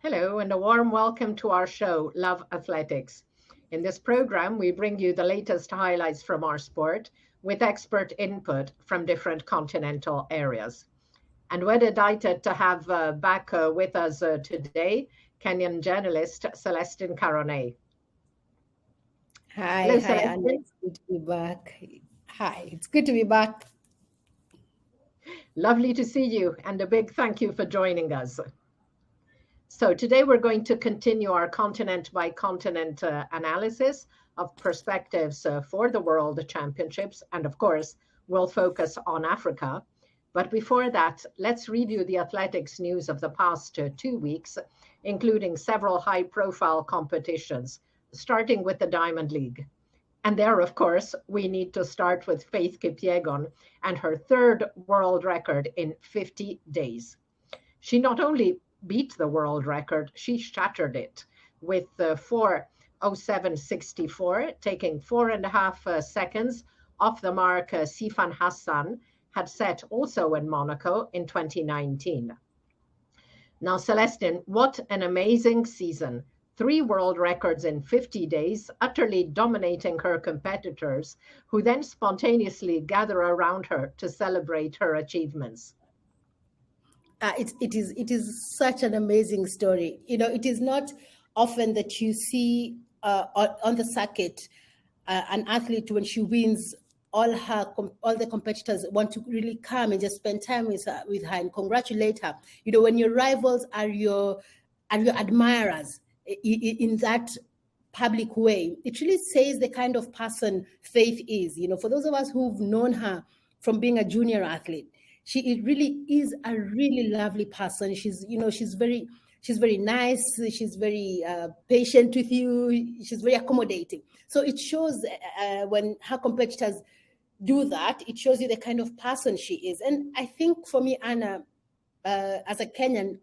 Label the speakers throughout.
Speaker 1: Hello, and a warm welcome to our show, Love Athletics. In this program, we bring you the latest highlights from our sport with expert input from different continental areas. And we're delighted to have back with us today Kenyan journalist Celestine Karoney. Hello,
Speaker 2: Hi, Anna.
Speaker 1: Celestine.
Speaker 2: It's good to be back. Hi, it's good to be back.
Speaker 1: Lovely to see you, and a big thank you for joining us. So today we're going to continue our continent by continent analysis of perspectives for the World Championships. And of course, we'll focus on Africa. But before that, let's review the athletics news of the past 2 weeks, including several high profile competitions, starting with the Diamond League. And there, of course, we need to start with Faith Kipyegon and her third world record in 50 days. She not only beat the world record, she shattered it with 4:07:64, taking 4.5 seconds off the mark Sifan Hassan had set also in Monaco in 2019. Now, Celestine, what an amazing season. 3 world records in 50 days, utterly dominating her competitors, who then spontaneously gather around her to celebrate her achievements.
Speaker 2: It is such an amazing story. It is not often that you see on the circuit an athlete when she wins. All the competitors want to really come and just spend time with her and congratulate her. When your rivals are your admirers in that public way, it really says the kind of person Faith is. For those of us who've known her from being a junior athlete, she really is a really lovely person. She's very nice. She's very patient with you. She's very accommodating. So it shows when her competitors do that, it shows you the kind of person she is. And I think for me, Anna, as a Kenyan,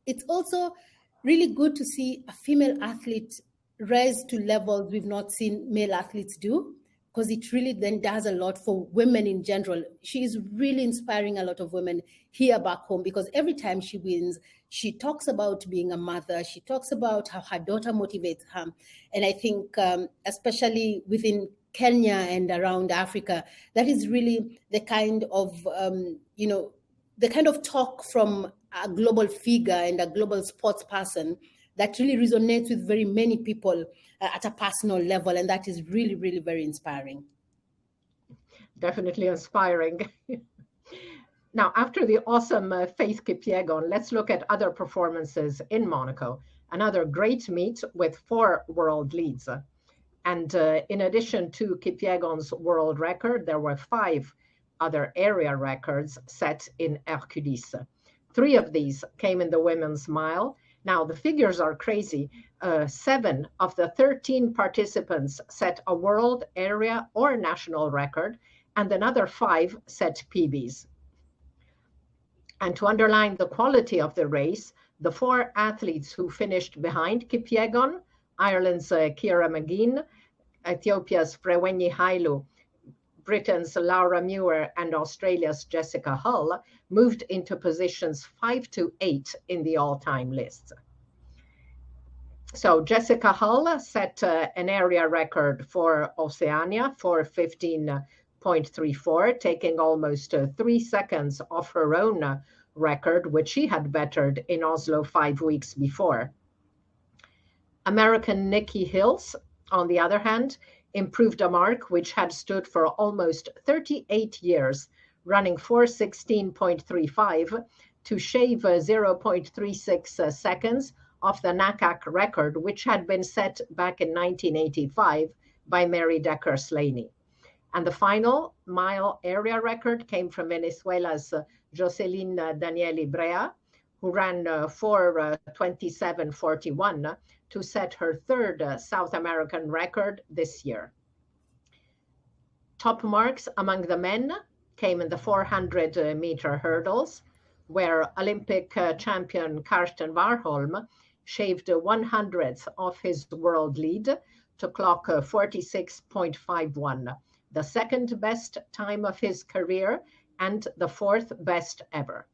Speaker 2: it's also really good to see a female athlete rise to levels we've not seen male athletes do, because it really then does a lot for women in general. She is really inspiring a lot of women here back home, because every time she wins, she talks about being a mother. She talks about how her daughter motivates her. And I think, especially within Kenya and around Africa, that is really the kind of talk from a global figure and a global sports person that really resonates with very many people at a personal level. And that is really, really very inspiring.
Speaker 1: Definitely inspiring. Now, after the awesome Faith Kipyegon, let's look at other performances in Monaco. Another great meet with 4 world leads. And in addition to Kipyegon's world record, there were 5 other area records set in Hercules. 3 of these came in the women's mile. Now, the figures are crazy. 7 of the 13 participants set a world, area, or national record, and another 5 set PBs. And to underline the quality of the race, the 4 athletes who finished behind Kipyegon, Ireland's Ciara Mageean, Ethiopia's Frewenyi Hailu, Britain's Laura Muir, and Australia's Jessica Hull, moved into positions 5 to 8 in the all-time list. So Jessica Hull set an area record for Oceania for 15.34, taking almost 3 seconds off her own record, which she had bettered in Oslo 5 weeks before. American Nikki Hills, on the other hand, improved a mark which had stood for almost 38 years, running 4:16.35 to shave 0.36 seconds off the NACAC record, which had been set back in 1985 by Mary Decker Slaney. And the final mile area record came from Venezuela's Jocelyn Danieli Brea, who ran 4:27:41 to set her third South American record this year. Top marks among the men came in the 400-meter hurdles, where Olympic champion Karsten Warholm shaved 1/100th off his world lead to clock 46.51, the second best time of his career and the 4th best ever,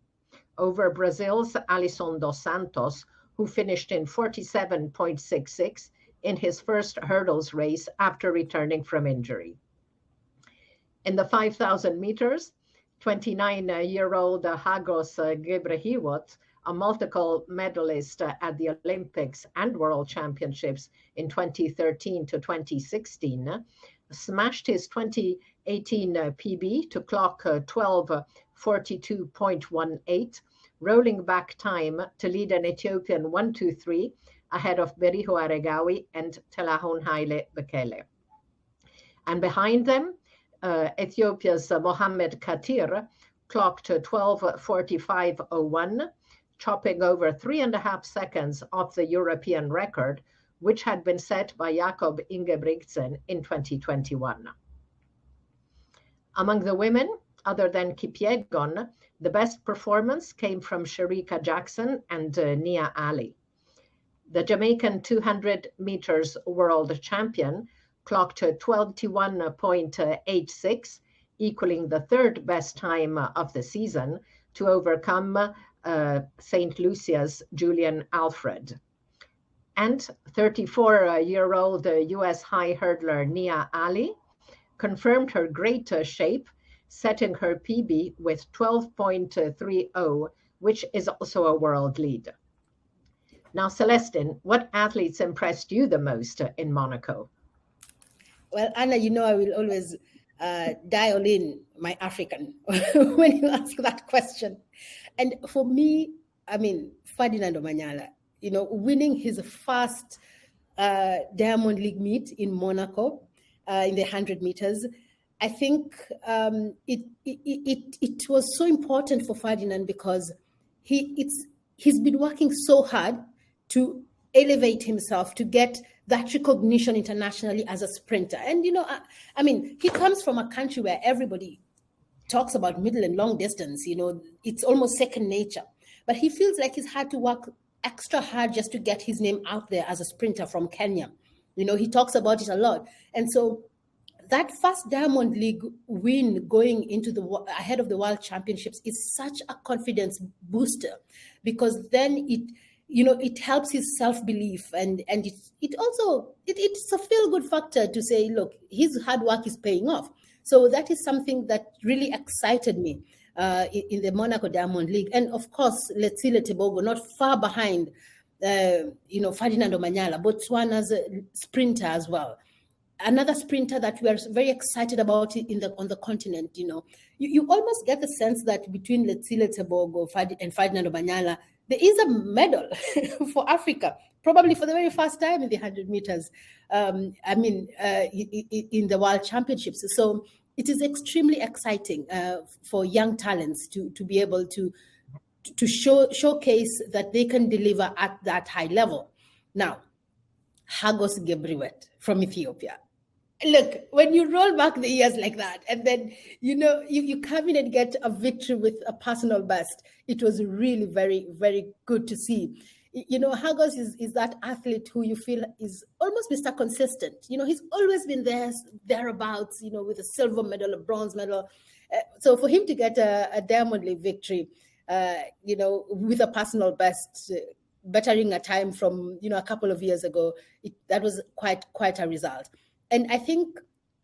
Speaker 1: over Brazil's Alison dos Santos, who finished in 47.66 in his first hurdles race after returning from injury. In the 5,000 meters, 29-year-old Hagos Gebrehiwot, a multiple medalist at the Olympics and World Championships in 2013 to 2016, smashed his 2018 PB to clock 12:42.18, rolling back time to lead an Ethiopian 1-2-3 ahead of Beriho Aregawi and Telahon Haile Bekele. And behind them, Ethiopia's Mohammed Katir clocked 12:45.01, chopping over 3.5 seconds off the European record, which had been set by Jakob Ingebrigtsen in 2021. Among the women, other than Kipyegon, the best performance came from Sherika Jackson and Nia Ali. The Jamaican 200 meters world champion clocked 21.86, equaling the third best time of the season to overcome St. Lucia's Julian Alfred. And 34-year-old US high hurdler Nia Ali confirmed her great shape, setting her PB with 12.30, which is also a world lead. Now, Celestine, what athletes impressed you the most in Monaco?
Speaker 2: Well, Anna, you know I will always dial in my African when you ask that question. And for me, I mean, Ferdinand Omanyala, you know, winning his first Diamond League meet in Monaco in the 100 meters, I think it was so important for Ferdinand because he's been working so hard to elevate himself, to get that recognition internationally as a sprinter. And, you know, I mean, he comes from a country where everybody talks about middle and long distance, you know, it's almost second nature. But he feels like he's had to work extra hard just to get his name out there as a sprinter from Kenya. You know, he talks about it a lot. And so that first Diamond League win going into ahead of the World Championships is such a confidence booster, because then it helps his self-belief, and it's a feel-good factor to say, look, his hard work is paying off. So that is something that really excited me in the Monaco Diamond League. And of course, Letsile Tebogo, not far behind, Ferdinand Omanyala, Botswana's sprinter as well. Another sprinter that we are very excited about on the continent. You know, you almost get the sense that between Letsile Tebogo and Ferdinand Omanyala, there is a medal for Africa, probably for the very first time in the 100 meters, in the World Championships. So it is extremely exciting for young talents to be able to showcase that they can deliver at that high level. Now, Hagos Gebriwet from Ethiopia. Look, when you roll back the years like that, and then, you know, you come in and get a victory with a personal best, it was really very, very good to see. You know, Hagos is that athlete who you feel is almost Mr. Consistent. You know, he's always been thereabouts, you know, with a silver medal, a bronze medal. So for him to get a Diamond League victory, with a personal best, bettering a time from, you know, a couple of years ago, that was quite a result. And I think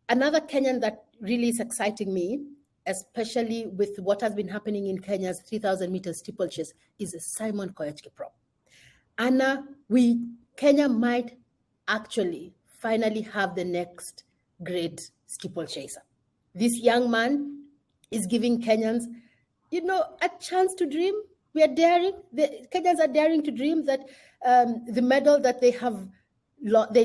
Speaker 2: another Kenyan that really is exciting me, especially with what has been happening in Kenya's 3,000 meters steeplechase, is Simon Koech Kiprop. Anna, Kenya might actually finally have the next great steeplechaser. This young man is giving Kenyans, you know, a chance to dream. We are daring. The Kenyans are daring to dream that the medal that they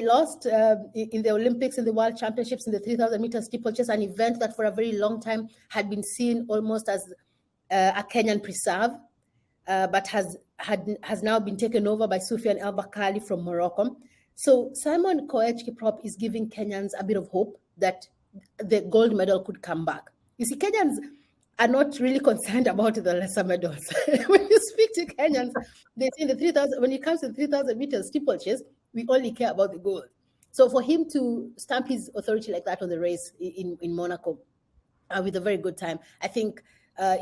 Speaker 2: lost in the Olympics and the World Championships in the 3,000 meters steeplechase, an event that for a very long time had been seen almost as a Kenyan preserve, but has now been taken over by Soufiane El Bakkali from Morocco. So Simon Koech Kiprop is giving Kenyans a bit of hope that the gold medal could come back. You see, Kenyans are not really concerned about the lesser medals. When you speak to Kenyans, they say when it comes to the 3,000 meters steeplechase, we only care about the gold. So for him to stamp his authority like that on the race in Monaco with a very good time, I think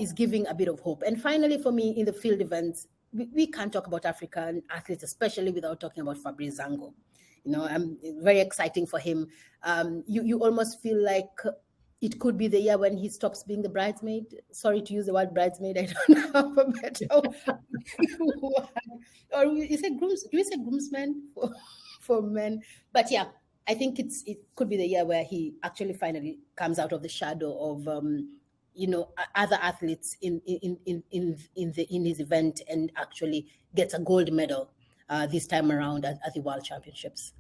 Speaker 2: is giving a bit of hope. And finally, for me, in the field events, we can't talk about African athletes, especially without talking about Fabrice Zango. I'm very exciting for him. You almost feel like it could be the year when he stops being the bridesmaid. Sorry to use the word bridesmaid. I don't have a better word. Or you say grooms? Do we say groomsmen for men? But yeah, I think it could be the year where he actually finally comes out of the shadow of other athletes in his event and actually gets a gold medal this time around at the World Championships.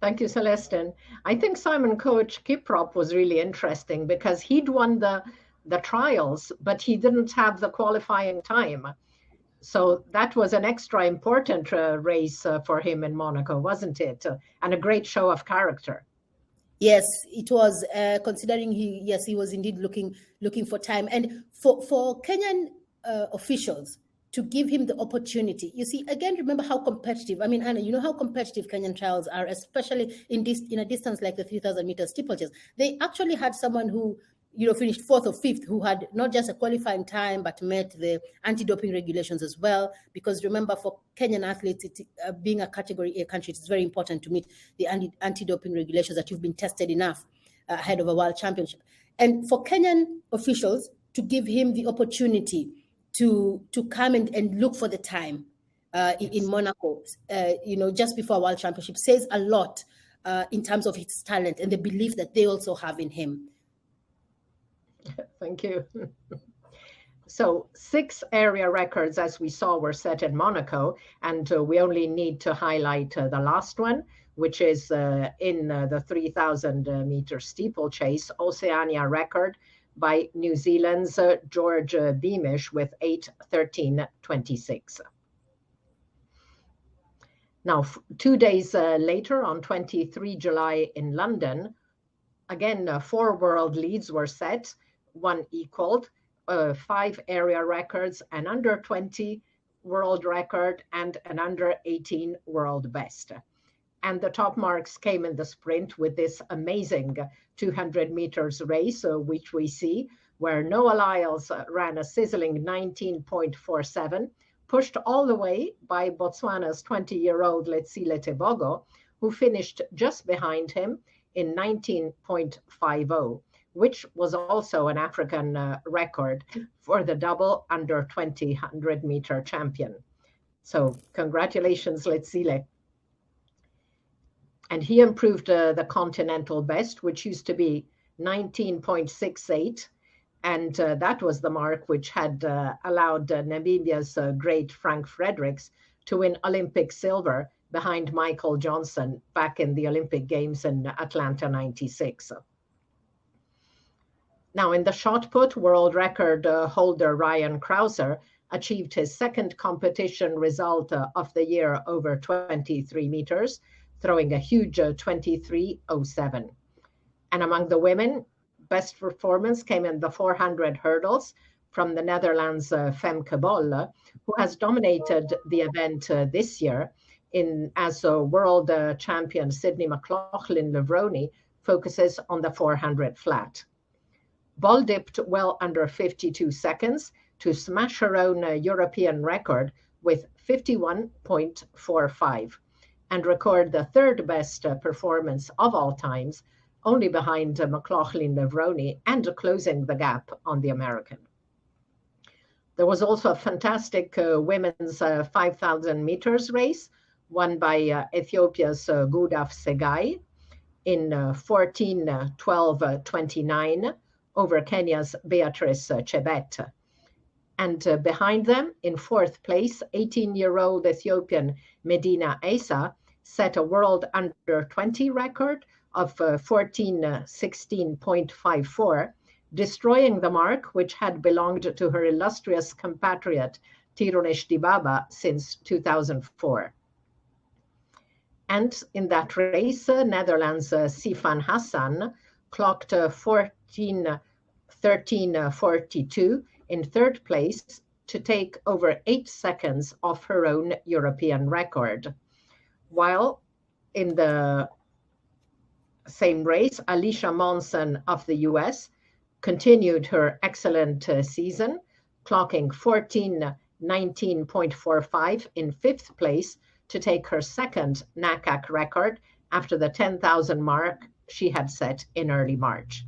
Speaker 1: Thank you, Celestine. I think Simon Coach Kiprop was really interesting because he'd won the trials, but he didn't have the qualifying time. So that was an extra important race for him in Monaco, wasn't it? And a great show of character.
Speaker 2: Yes, it was. Considering he was indeed looking for time, and for Kenyan officials to give him the opportunity. You see, again, remember how competitive. I mean, Anna, you know how competitive Kenyan trials are, especially in a distance like the 3,000 meter steeplechase. They actually had someone who finished fourth or fifth, who had not just a qualifying time, but met the anti-doping regulations as well. Because remember, for Kenyan athletes, being a Category A country, it's very important to meet the anti-doping regulations, that you've been tested enough ahead of a world championship. And for Kenyan officials to give him the opportunity to come and look for the time in Monaco, just before a world championship, says a lot in terms of his talent and the belief that they also have in him.
Speaker 1: Thank you. So 6 area records, as we saw, were set in Monaco, and we only need to highlight the last one, which is in the 3,000 meter steeplechase, Oceania record by New Zealand's George Beamish with 8:13:26. Now, 2 days later, on 23 July in London, again, 4 world leads were set, 1 equaled, 5 area records, an under 20 world record, and an under 18 world best. And the top marks came in the sprint with this amazing 200 meters race, which we see, where Noah Lyles ran a sizzling 19.47, pushed all the way by Botswana's 20-year-old Letsile Tebogo, who finished just behind him in 19.50, which was also an African record for the double under 20 100-meter champion. So congratulations, Letsile. And he improved the continental best, which used to be 19.68. And that was the mark which had allowed Namibia's great Frank Fredericks to win Olympic silver behind Michael Johnson back in the Olympic Games in Atlanta 96. Now, in the shot put, world record holder Ryan Krauser achieved his second competition result of the year over 23 meters, throwing a huge 23.07. And among the women, best performance came in the 400 hurdles from the Netherlands' Femke Bol, who has dominated the event this year as a world champion. Sydney McLaughlin-Levrone focuses on the 400 flat. Bol dipped well under 52 seconds to smash her own European record with 51.45 and record the third best performance of all times, only behind McLaughlin-Levrone and closing the gap on the American. There was also a fantastic women's 5,000 meters race won by Ethiopia's Gudaf Segai in 14:12:29 over Kenya's Beatrice Chebet. And behind them, in fourth place, 18-year-old Ethiopian Medina Asa set a world under 20 record of 14:16.54, destroying the mark which had belonged to her illustrious compatriot Tirunesh Dibaba since 2004. And in that race, Netherlands' Sifan Hassan clocked 14:13:42 in third place to take over 8 seconds off her own European record. While in the same race, Alicia Monson of the US continued her excellent season, clocking 19.45 in fifth place to take her second NACAC record after the 10,000 mark she had set in early March.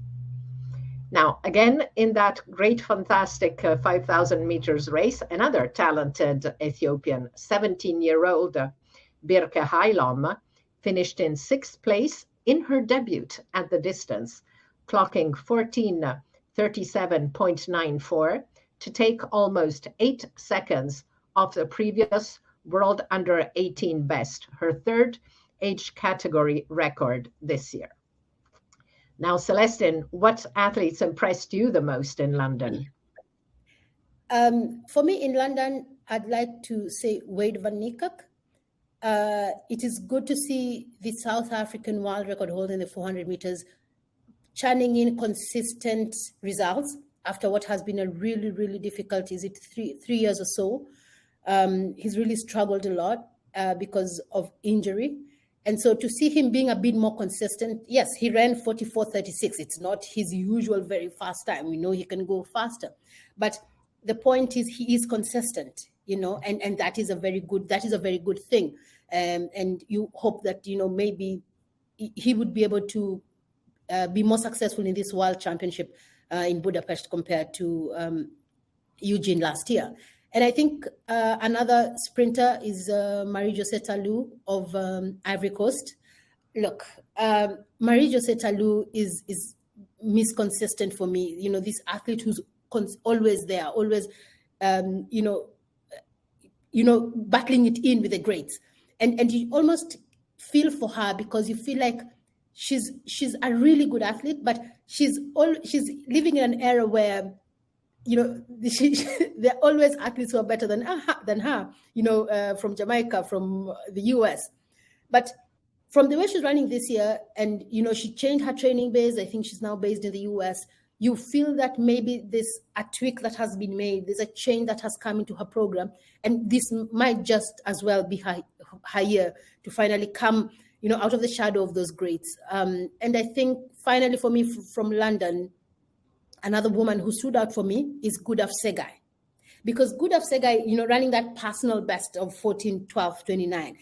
Speaker 1: Now, again, in that great, fantastic 5,000 meters race, another talented Ethiopian, 17-year-old Birke Hailom, finished in sixth place in her debut at the distance, clocking 14:37.94 to take almost 8 seconds off the previous World Under 18 best, her third age category record this year. Now, Celestine, what athletes impressed you the most in London?
Speaker 2: For me in London, I'd like to say Wade van Niekerk. It is good to see the South African world record holder in the 400 meters churning in consistent results after what has been a really, really difficult, is it three years or so? He's really struggled a lot because of injury. And so to see him being a bit more consistent, yes, he ran 44:36. It's not his usual very fast time. We know he can go faster. But the point is he is consistent, and that is a very good thing. And you hope that, maybe he would be able to be more successful in this World Championship in Budapest compared to Eugene last year. And I think another sprinter is Marie-Josée Talou of Ivory Coast. Look, Marie-Josée Talou is Miss Consistent for me. This athlete who's always there, always, battling it in with the greats. And you almost feel for her because you feel like she's a really good athlete, but she's living in an era where there are always athletes who are better than her, from Jamaica, from the US. But from the way she's running this year, and, she changed her training base, I think she's now based in the US, you feel that maybe there's a tweak that has been made, there's a change that has come into her program, and this might just as well be her year to finally come, out of the shadow of those greats. And I think finally for me from London, another woman who stood out for me is Gudaf Segai. Because Gudaf Segai, running that personal best of 14:12:29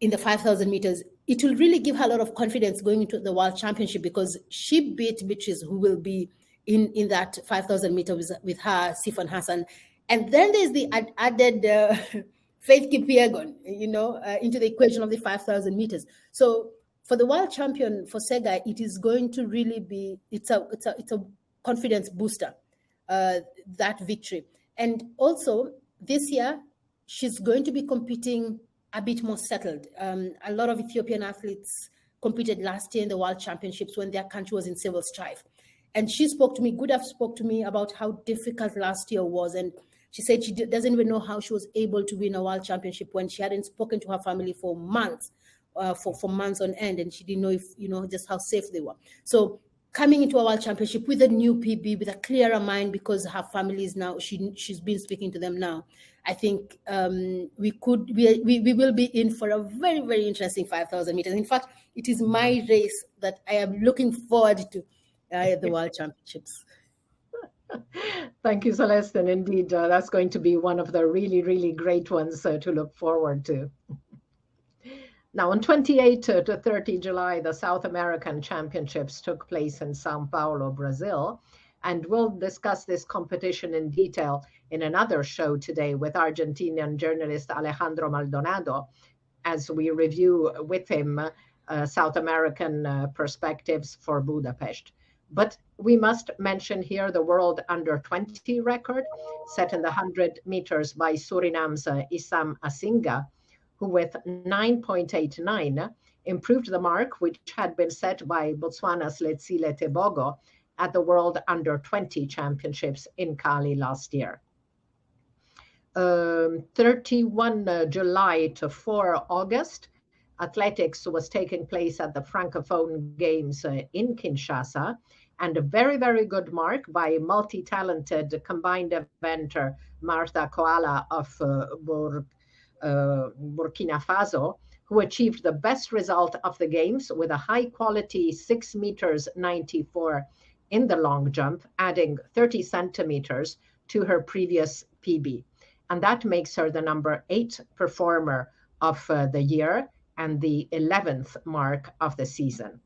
Speaker 2: in the 5,000 meters, it will really give her a lot of confidence going into the World Championship because she beat Beatrice, who will be in that 5,000 meters with her, Sifan Hassan. And then there's the added Faith Kipyegon, into the equation of the 5,000 meters. So for the world champion, for Segai, it is going to really be, it's a confidence booster, that victory. And also this year, she's going to be competing a bit more settled. A lot of Ethiopian athletes competed last year in the World Championships when their country was in civil strife. And she spoke to me, Gudaf spoke to me about how difficult last year was. And she said she doesn't even know how she was able to win a World Championship when she hadn't spoken to her family for months, for months on end. And she didn't know if, just how safe they were. So coming into a World Championship with a new PB, with a clearer mind, because her family is now, she's been speaking to them now. I think we will be in for a very, very interesting 5,000 meters. In fact, it is my race that I am looking forward to at the World Championships.
Speaker 1: Thank you, Celestine. Indeed, that's going to be one of the really, really great ones to look forward to. Now, on 28 to 30 July, the South American Championships took place in Sao Paulo, Brazil. And we'll discuss this competition in detail in another show today with Argentinian journalist Alejandro Maldonado, as we review with him South American perspectives for Budapest. But we must mention here the world under 20 record set in the 100 meters by Suriname's Issam Asinga, who with 9.89 improved the mark which had been set by Botswana's Letsile Tebogo at the World Under 20 Championships in Cali last year. 31 July to 4 August, athletics was taking place at the Francophone Games in Kinshasa, and a very, very good mark by multi-talented combined eventer Martha Koala of Burkina Faso, who achieved the best result of the games with a high-quality 6 meters 94 in the long jump, adding 30 centimeters to her previous PB. and that makes her the number 8 performer of the year and the 11th mark of the season.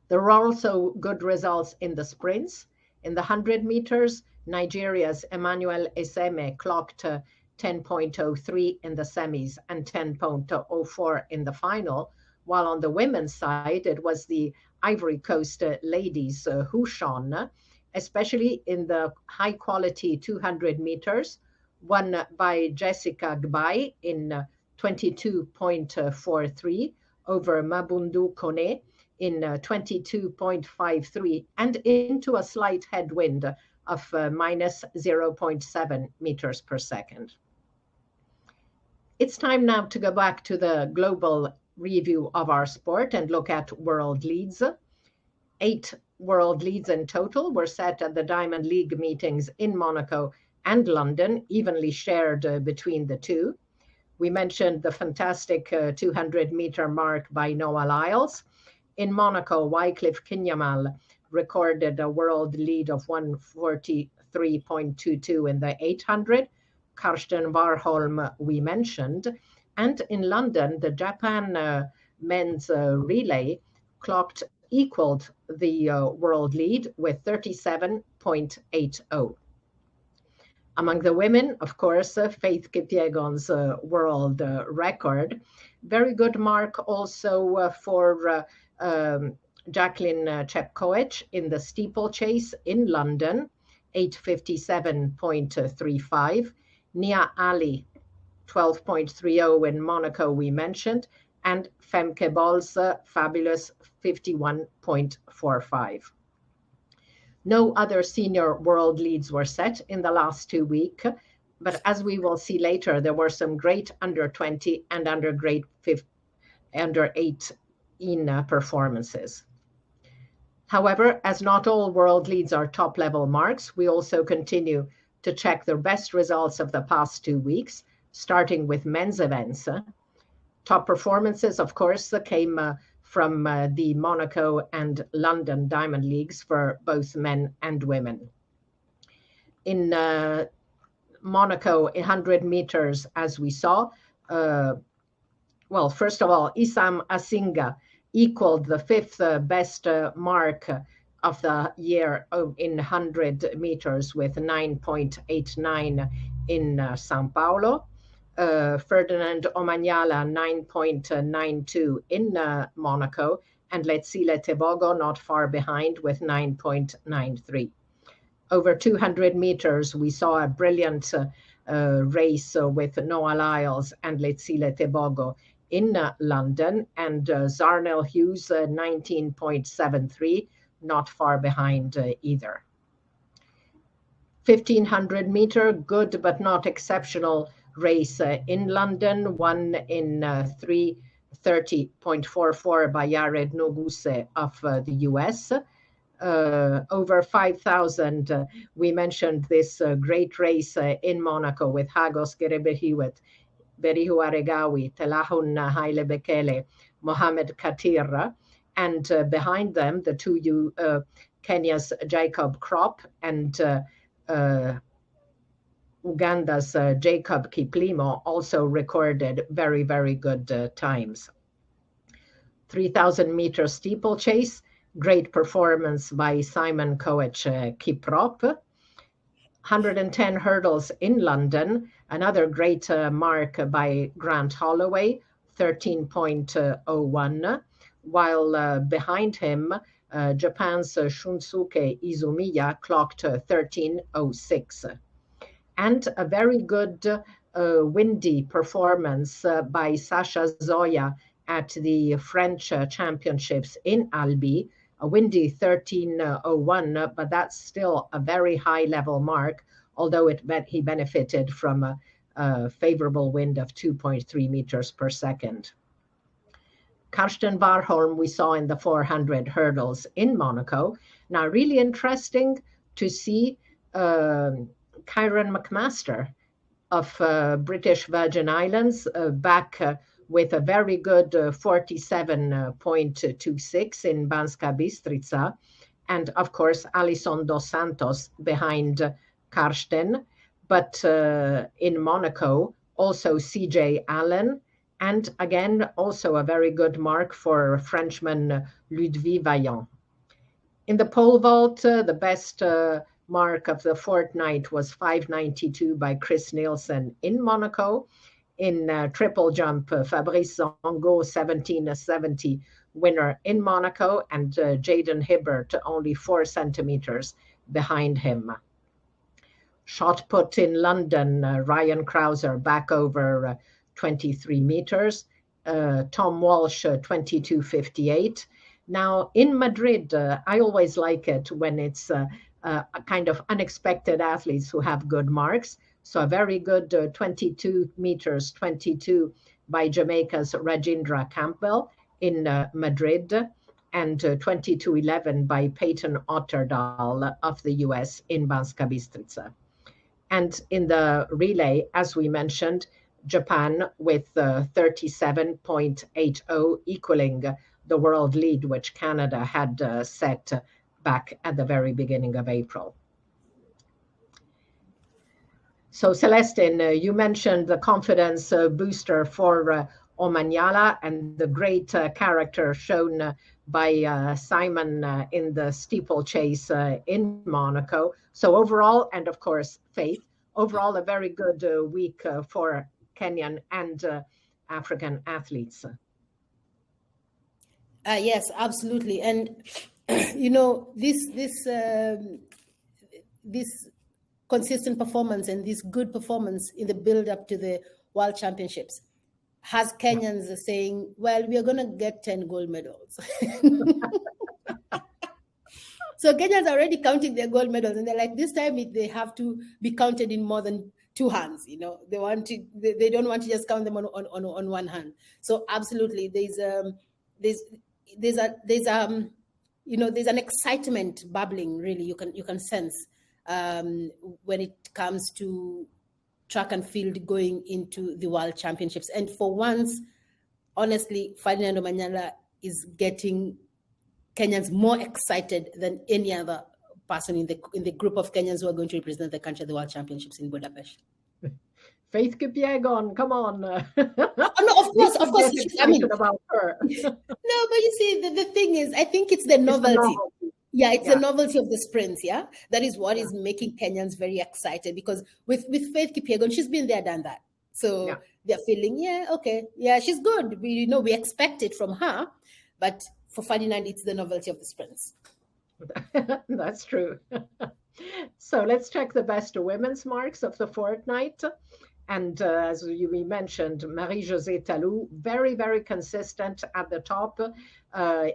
Speaker 1: There were also good results in the sprints. In the 100 meters, Nigeria's Emmanuel Eseme clocked 10.03 in the semis and 10.04 in the final, while on the women's side, it was the Ivory Coast ladies who shone, especially in the high-quality 200 meters, won by Jessica Gbai in 22.43 over Mabundu Kone in 22.53 and into a slight headwind of minus 0.7 meters per second. It's time now to go back to the global review of our sport and look at world leads. 8 world leads in total were set at the Diamond League meetings in Monaco and London, evenly shared between the two. We mentioned the fantastic 200-meter mark by Noah Lyles. In Monaco, Wycliffe Kinyamal recorded a world lead of 143.22 in the 800. Karsten Warholm, we mentioned. And in London, the Japan men's relay equaled the world lead with 37.80. Among the women, of course, Faith Kipyegon's world record. Very good mark also for Jacqueline Chepkoech in the steeplechase in London, 8:57.35. Nia Ali, 12.30 in Monaco, we mentioned, and Femke Bol's fabulous 51.45. No other senior world leads were set in the last 2 weeks, but as we will see later, there were some great under 20 and under 18 performances. However, as not all world leads are top-level marks, we also continue to check the best results of the past 2 weeks, starting with men's events. Top performances, of course, came from the Monaco and London Diamond Leagues for both men and women. In Monaco, 100 meters, as we saw, well, first of all, Issam Asinga equaled the 5th best mark of the year in 100 meters with 9.89 in Sao Paulo. Ferdinand Omanyala 9.92 in Monaco, and Letsile Tebogo not far behind with 9.93. Over 200 meters, we saw a brilliant race with Noah Lyles and Letsile Tebogo in London, and Zarnel Hughes 19.73, not far behind either. 1500 meter, good but not exceptional race in London, won in 3:30.44 by Yared Nuguse of the US. Over 5,000, we mentioned this great race in Monaco with Hagos Gerebehiwet, Berihu Aregawi, Telahun Haile Bekele, Mohamed Katira, and behind them, the two Kenya's Jacob Krop and Uganda's Jacob Kiplimo also recorded very, very good times. 3,000 meter steeplechase, great performance by Simon Koech Kiprop. 110 hurdles in London, another great mark by Grant Holloway, 13.01, while behind him, Japan's Shunsuke Izumiya clocked 13.06. And a very good windy performance by Sasha Zoya at the French Championships in Albi, a windy 13.01, but that's still a very high level mark, although he benefited from a favorable wind of 2.3 meters per second. Karsten Warholm we saw in the 400 hurdles in Monaco. Now, really interesting to see Kieran McMaster of British Virgin Islands back with a very good 47.26 in Banska Bystrica. And of course, Alison Dos Santos behind Karsten. But in Monaco, also C.J. Allen, and again, also a very good mark for Frenchman Ludwig Vaillant. In the pole vault, the best mark of the fortnight was 592 by Chris Nielsen in Monaco. In triple jump, Fabrice Zongo, 1770 winner in Monaco, and Jaden Hibbert only 4 centimeters behind him. Shot put in London, Ryan Krauser back over 23 meters, Tom Walsh 22.58. Now in Madrid, I always like it when it's a kind of unexpected athletes who have good marks. So a very good 22 meters 22 by Jamaica's Rajindra Campbell in Madrid, and 22.11 by Peyton Otterdal of the US in Banska Bystrica. And in the relay, as we mentioned, Japan with 37.80, equaling the world lead, which Canada had set back at the very beginning of April. So Celestine, you mentioned the confidence booster for Omanyala and the great character shown by Simon in the steeplechase in Monaco. So overall, and of course, Faith, overall a very good week for Kenyan and African athletes.
Speaker 2: Yes, absolutely. And this consistent performance and this good performance in the build up to the World Championships has Kenyans saying, well, we are going to get 10 gold medals. So Kenyans are already counting their gold medals, and they're like, this time they have to be counted in more than 2 hands. They don't want to just count them on one hand. So absolutely, there's an excitement bubbling. Really, you can sense when it comes to track and field going into the World Championships. And for once, honestly, Ferdinand Omanyala is getting Kenyans more excited than any other person in the group of Kenyans who are going to represent the country at the World Championships in Budapest.
Speaker 1: Faith Kipyegon, come on.
Speaker 2: No, of course.
Speaker 1: I mean, about her.
Speaker 2: No, but you see, the thing is, I think it's the novelty. It's the novelty of the sprints, yeah? That is what is making Kenyans very excited, because with Faith Kipyegon, she's been there, done that. So they're feeling, she's good. We expect it from her, but for Ferdinand, it's the novelty of the sprints.
Speaker 1: That's true. So let's check the best women's marks of the fortnight. And as we mentioned, Marie-Josée Talou, very, very consistent at the top,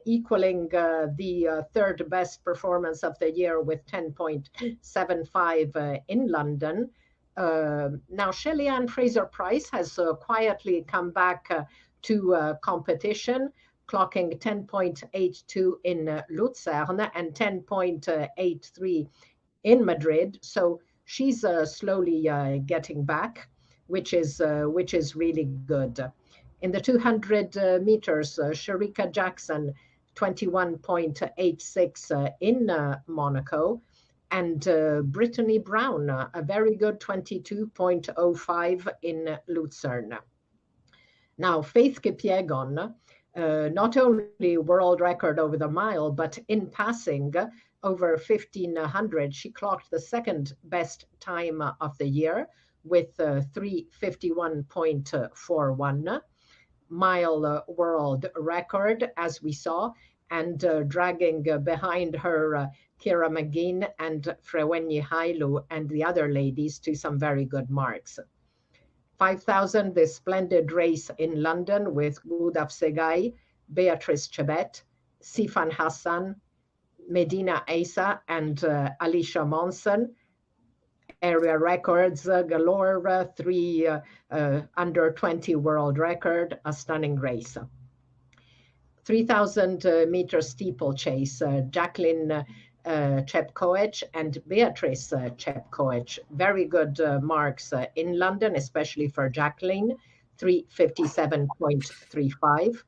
Speaker 1: equaling the third best performance of the year with 10.75 in London. Now, Shelly-Ann Fraser-Pryce has quietly come back to competition, clocking 10.82 in Lucerne and 10.83 in Madrid. So she's slowly getting back, which is really good. In the 200 meters, Sharika Jackson, 21.86 in Monaco, and Brittany Brown, a very good 22.05 in Lucerne. Now, Faith Kipyegon, not only world record over the mile, but in passing over 1,500, she clocked the second best time of the year with 3:51.41 mile world record, as we saw, and dragging behind her Kira McGinn and Frewenyi Hailu and the other ladies to some very good marks. 5,000, this splendid race in London with Gudaf Segai, Beatrice Chebet, Sifan Hassan, Medina Asa, and Alicia Monson. Area records galore, 3 under 20 world record, a stunning race. 3,000 meter steeplechase, Jacqueline Chepkoech and Beatrice Chepkoech. Very good marks in London, especially for Jacqueline, 3:57.35.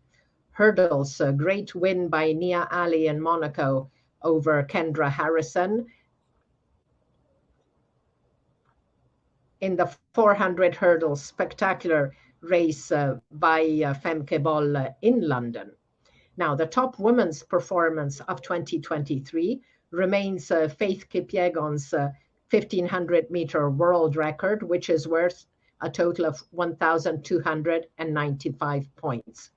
Speaker 1: Hurdles, great win by Nia Ali in Monaco over Kendra Harrison. in the 400 hurdles spectacular race by Femke Bol in London. Now, the top women's performance of 2023 remains Faith Kipyegon's 1500-meter world record, which is worth a total of 1,295 points.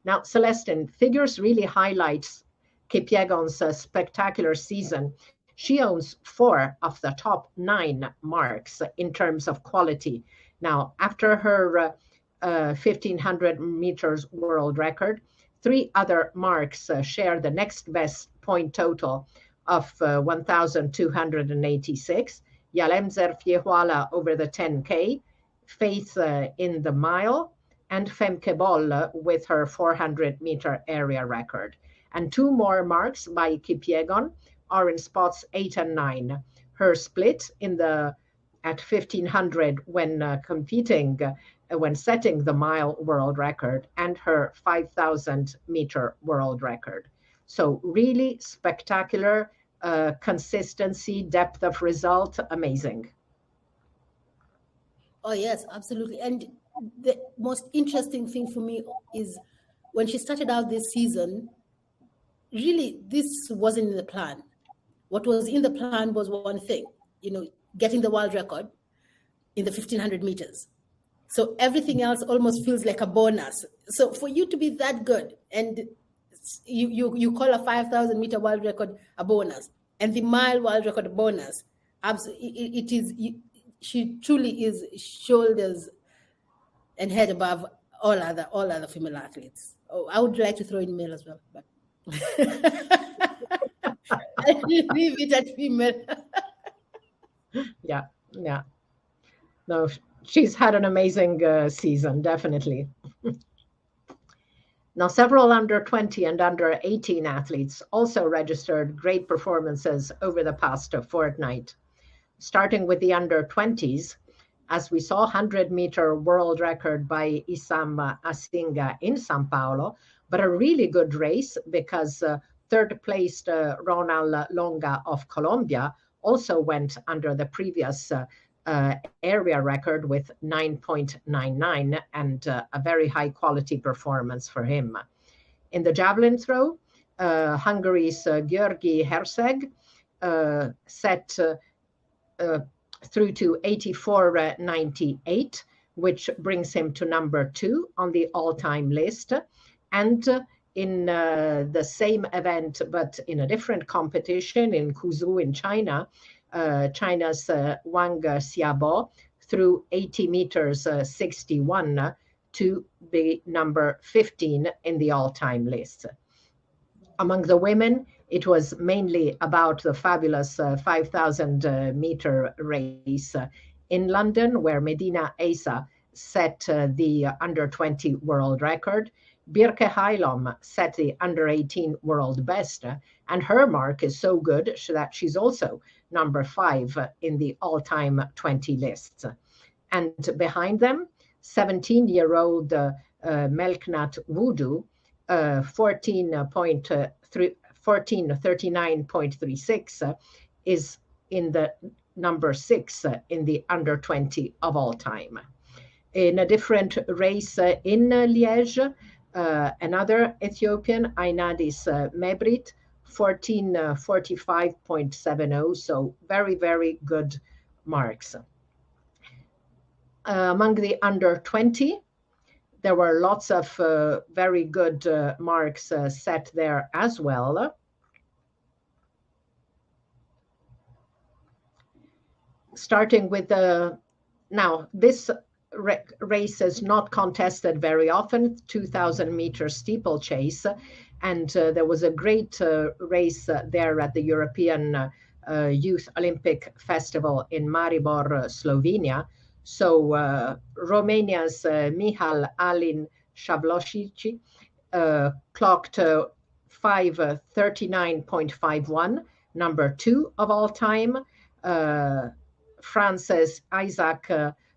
Speaker 1: Now, Celestine, figures really highlights Kipyegon's spectacular season. She owns 4 of the top 9 marks in terms of quality. Now, after her 1500 meters world record, 3 other marks share the next best point total of 1,286. Yalemzer Fiehuala over the 10K, Faith in the mile, and Femke Bol with her 400-meter area record. And 2 more marks by Kipyegon are in spots 8 and 9. Her split at 1500 when competing, when setting the mile world record, and her 5,000-meter world record. So really spectacular consistency, depth of result, amazing.
Speaker 2: Oh, yes, absolutely. And the most interesting thing for me is when she started out this season, really, this wasn't in the plan. What was in the plan was one thing, getting the world record in the 1500 meters. So everything else almost feels like a bonus. So for you to be that good, and you call a 5,000-meter world record a bonus, and the mile world record a bonus, it is. She truly is shoulders and head above all other female athletes. Oh, I would like to throw in male as well, but I leave it at female.
Speaker 1: Yeah. No, she's had an amazing season, definitely. Now, several under 20 and under 18 athletes also registered great performances over the past fortnight. Starting with the under 20s, as we saw, 100-meter world record by Issam Asinga in Sao Paulo, but a really good race because third-placed Ronald Longa of Colombia also went under the previous area record with 9.99 and a very high-quality performance for him. In the javelin throw, Hungary's György Herceg set through to 84.98, which brings him to number 2 on the all-time list. And in the same event, but in a different competition in Kuzhou in China, China's Wang Xiaobo threw 80 meters 61 to be number 15 in the all-time list. Among the women, it was mainly about the fabulous 5,000-meter race in London, where Medina Asa set the under-20 world record. Birke Heilom set the under-18 world best, and her mark is so good that she's also number 5 in the all-time 20 lists. And behind them, 17-year-old Melknat Wudu, 1439.36 is in the number 6 in the under 20 of all time. In a different race in Liège, another Ethiopian, Ainadis Mebrit, 1445.70, so very, very good marks. Among the under 20, there were lots of very good marks set there as well. Starting with now this race is not contested very often, 2,000-meter steeplechase, and there was a great race there at the European Youth Olympic Festival in Maribor, Slovenia. So Romania's Mihal Alin Shablosici clocked 5:39.51, number 2 of all time. France's Isaac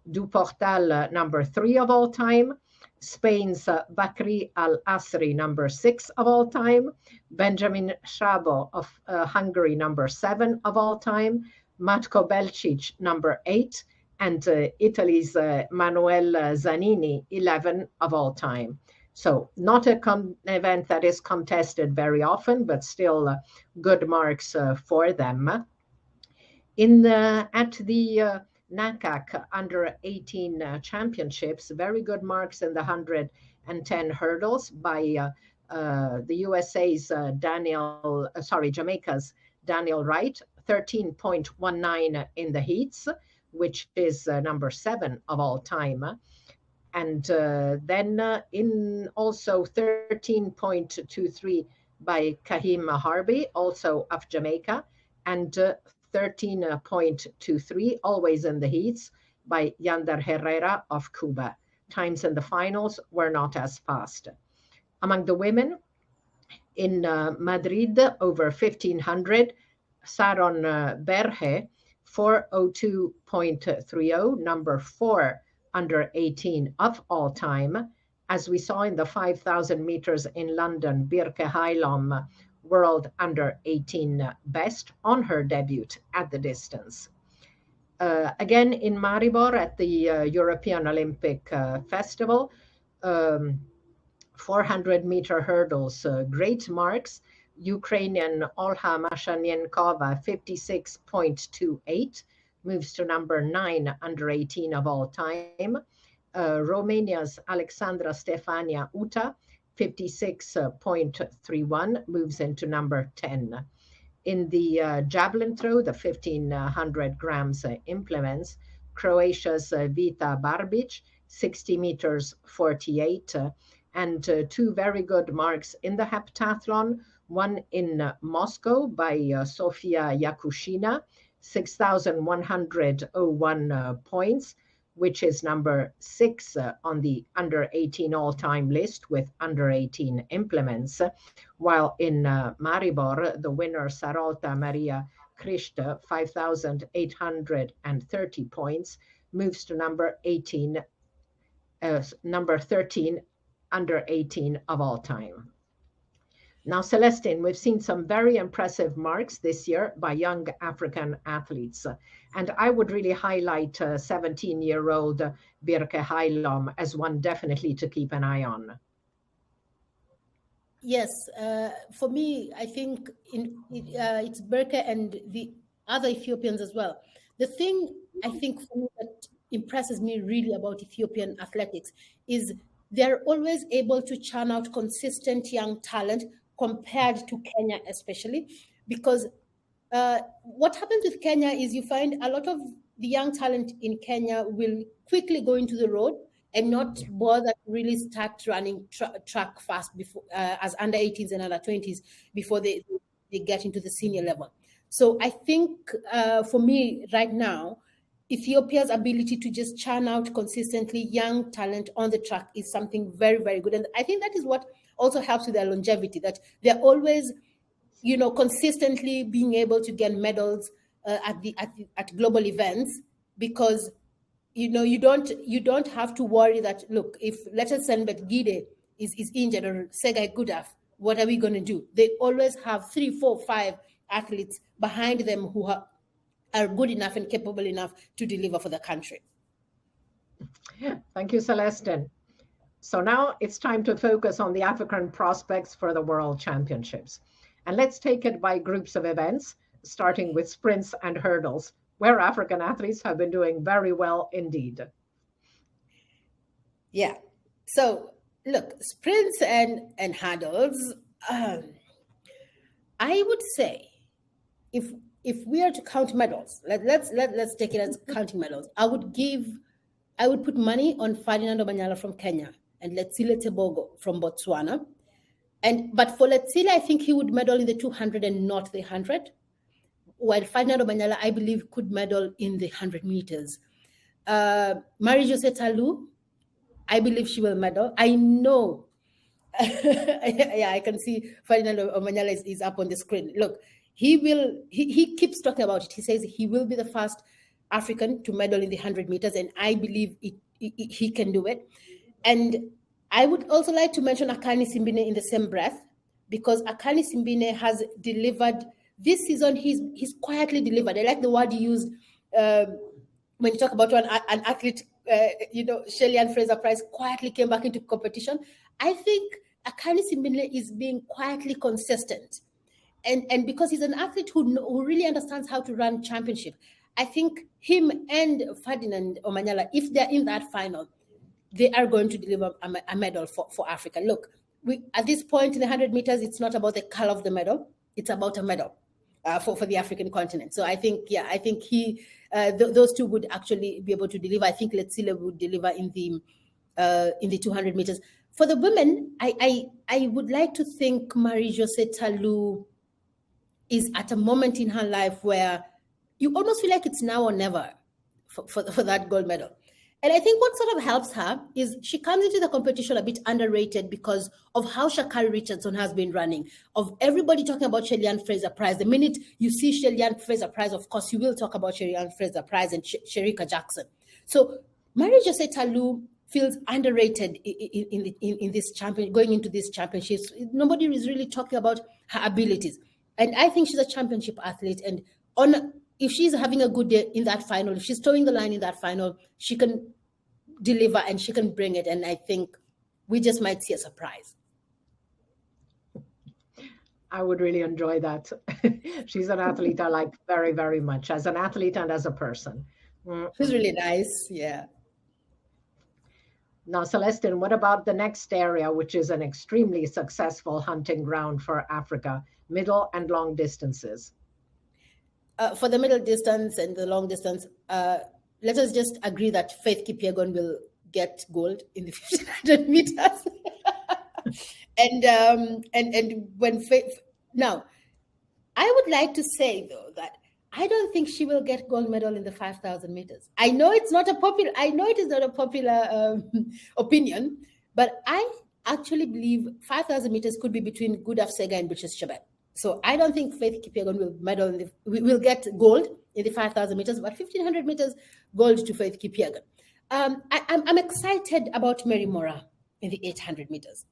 Speaker 1: Duportal, number 3 of all time. Spain's Bakri Al-Asri, number 6 of all time. Benjamin Szabo of Hungary, number 7 of all time. Matko Belcic, number 8. and Italy's Manuel Zanini, 11 of all time. So not an event that is contested very often, but still good marks for them. At the NACAC under 18 championships, very good marks in the 110 hurdles by the Jamaica's Daniel Wright, 13.19 in the heats, which is number 7 of all time. And then in also 13.23 by Kahim Harbi, also of Jamaica, and 13.23, always in the heats, by Yander Herrera of Cuba. Times in the finals were not as fast. Among the women, in Madrid, over 1,500, Saron Berge, 402.30, number 4 under 18 of all time. As we saw in the 5,000 meters in London, Birke Heilom, world under 18 best on her debut at the distance. Again, in Maribor at the European Olympic Festival, 400-meter hurdles, great marks. Ukrainian Olha Mashanienkova, 56.28, moves to number 9 under 18 of all time. Romania's Alexandra Stefania Uta, 56.31, moves into number 10. In the javelin throw, the 1,500 grams implements, Croatia's Vita Barbic, 60 meters 48, and 2 very good marks in the heptathlon, one in Moscow by Sofia Yakushina, 6,101 points, which is number 6 on the under 18 all-time list with under 18 implements, while in Maribor, the winner Sarolta Maria Krishta, 5,830 points, moves to number 13 under 18 of all time. Now, Celestine, we've seen some very impressive marks this year by young African athletes. And I would really highlight 17-year-old Birke Heilom as one definitely to keep an eye on.
Speaker 2: Yes, for me, I think it's Birke and the other Ethiopians as well. The thing I think for me that impresses me really about Ethiopian athletics is they're always able to churn out consistent young talent compared to Kenya, especially because what happens with Kenya is you find a lot of the young talent in Kenya will quickly go into the road and not bother to really start running track fast before as under 18s and under 20s before they get into the senior level. So I think for me right now, Ethiopia's ability to just churn out consistently young talent on the track is something very, very good. And I think that is what also helps with their longevity, that they're always, consistently being able to get medals at global events because, you don't have to worry that, look, if let us say Gide is injured or Segai Gudaf, what are we going to do? They always have 3, 4, 5 athletes behind them who are good enough and capable enough to deliver for the country.
Speaker 1: Thank you, Celestine. So now it's time to focus on the African prospects for the World Championships. And let's take it by groups of events, starting with sprints and hurdles, where African athletes have been doing very well indeed.
Speaker 2: Yeah. So look, sprints and hurdles, I would say if we are to count medals, let's take it as counting medals. I would put money on Ferdinand Omanyala from Kenya and Letsile Tebogo from Botswana. But for Letsile, I think he would medal in the 200 and not the 100. While Ferdinand Omanyala, I believe, could medal in the 100 meters. Marie-Josée Talu, I believe she will medal. I know. Yeah, I can see Ferdinand Omanyala is up on the screen. Look, he keeps talking about it. He says he will be the first African to medal in the 100 meters, and I believe he can do it. And I would also like to mention Akani Simbine in the same breath, because Akani Simbine has delivered this season. He's quietly delivered. I like the word he used. when you talk about an athlete, Shelley-Ann Fraser-Pryce quietly came back into competition. I think Akani Simbine is being quietly consistent. And because he's an athlete who really understands how to run championship, I think him and Ferdinand Omanyala, if they're in that final, they are going to deliver a medal for Africa. Look, at this point in the 100 meters, it's not about the color of the medal, it's about a medal for the African continent. So I think those two would actually be able to deliver. I think Letsile would deliver in the 200 meters. For the women, I would like to think Marie-Josée Talou is at a moment in her life where you almost feel like it's now or never for that gold medal. And I think what sort of helps her is she comes into the competition a bit underrated because of how Sha'Carri Richardson has been running, of everybody talking about Shelley-Ann Fraser-Pryce. The minute you see Shelley-Ann Fraser-Pryce, of course, you will talk about Shelley-Ann Fraser-Pryce and Shericka Jackson. So Marie-Josée Talou feels underrated in this champion, going into these championships. Nobody is really talking about her abilities. And I think she's a championship athlete. And if she's having a good day in that final, if she's towing the line in that final, she can deliver and she can bring it. And I think we just might see a surprise.
Speaker 1: I would really enjoy that. She's an athlete I like very, very much, as an athlete and as a person.
Speaker 2: She's really nice, yeah.
Speaker 1: Now, Celestine, what about the next area, which is an extremely successful hunting ground for Africa, middle and long distances?
Speaker 2: For the middle distance and the long distance, let us just agree that Faith Kipyegon will get gold in the 1500 meters. and when Faith, now, I would like to say though that I don't think she will get gold medal in the 5,000 meters. I know it is not a popular opinion, but I actually believe 5,000 meters could be between Gudaf Sega and Beatrice Chebet. So I don't think Faith Kipyegon will get gold in the 5,000 meters, but 1,500 meters gold to Faith Kipyegon. I'm excited about Mary Moraa in the 800 meters,